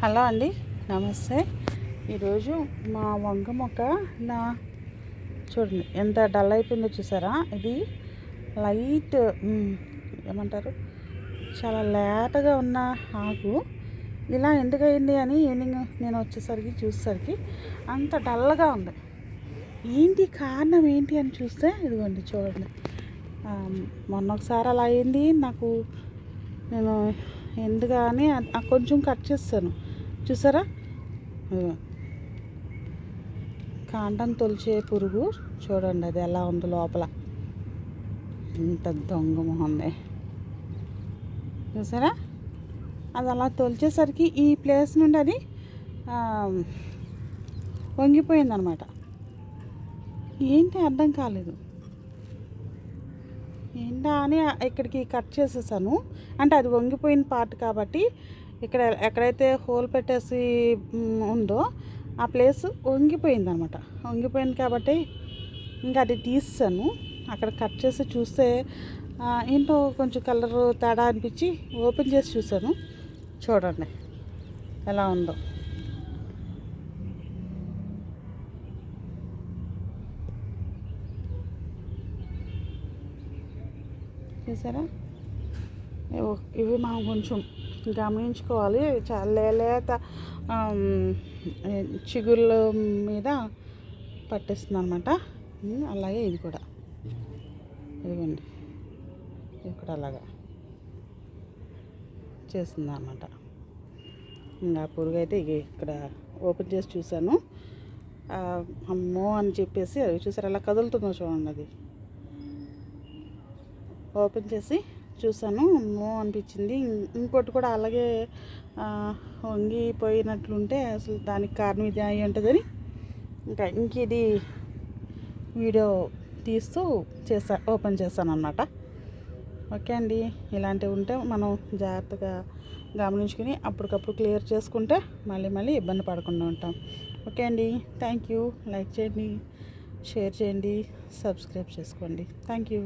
Hello అండి, నమస్తే. ఈరోజు మా వంగ మొక్క నా చూడండి ఎంత డల్ అయిపోయిందో చూసారా. ఇది లైట్ ఏమంటారు, చాలా లేతగా ఉన్న ఆకు ఇలా ఎందుకయింది అని ఈవినింగ్ నేను వచ్చేసరికి చూసేసరికి అంత డల్గా ఉంది. ఏంటి కారణం ఏంటి అని చూస్తే ఇదిగోండి చూడండి. మొన్న ఒకసారి అలా అయింది నాకు. నేను ఎందుకని కొంచెం కట్ చేస్తాను చూసారా. కాండం తొలిచే పురుగు చూడండి, అది ఎలా ఉంది లోపల, ఇంత దొంగ మొహంది చూసారా. అది అలా తొలిచేసరికి ఈ ప్లేస్ నుండి అది వంగిపోయిందనమాట. ఏంటి అర్థం కాలేదు, ఏంటా అని ఇక్కడికి కట్ చేసేసాను. అంటే అది వంగిపోయిన పార్ట్ కాబట్టి ఇక్కడ ఎక్కడైతే హోల్ పెట్టేసి ఉందో ఆ ప్లేస్ వంగిపోయింది అనమాట. వంగిపోయింది కాబట్టి ఇంకా అది తీసాను. అక్కడ కట్ చేసి చూస్తే ఏంటో కొంచెం కలర్ తేడా అనిపించి ఓపెన్ చేసి చూసాను. చూడండి ఎలా ఉందో. చూసారా, ఇవి మనం కొంచెం గమనించుకోవాలి. చాలా లేత చిగుళ్ళ మీద పట్టేస్తుంది అనమాట. అలాగే ఇది కూడా, ఇదిగోండి ఇది కూడా అలాగా చేస్తుంది అనమాట. ఇంకా పురుగు అయితే ఇక్కడ ఓపెన్ చేసి చూసాను. అమ్మో అని చెప్పేసి అవి చూసారు ఎలా కదులుతుందో చూడండి. అది ఓపెన్ చేసి చూసాను, అమ్మో అనిపించింది. ఇంకోటి కూడా అలాగే వంగిపోయినట్లుంటే అసలు దానికి కారణం ఇది అయి ఉంటుందని ఇంక ఇది వీడియో తీస్తూ ఓపెన్ చేశాను అన్నమాట. ఓకే అండి, ఇలాంటివి ఉంటే మనం జాగ్రత్తగా గమనించుకుని అప్పటికప్పుడు క్లియర్ చేసుకుంటే మళ్ళీ ఇబ్బంది పడకుండా ఉంటాం. ఓకే అండి, థ్యాంక్ యూ. లైక్ చేయండి, షేర్ చేయండి, సబ్స్క్రైబ్ చేసుకోండి. Thank you.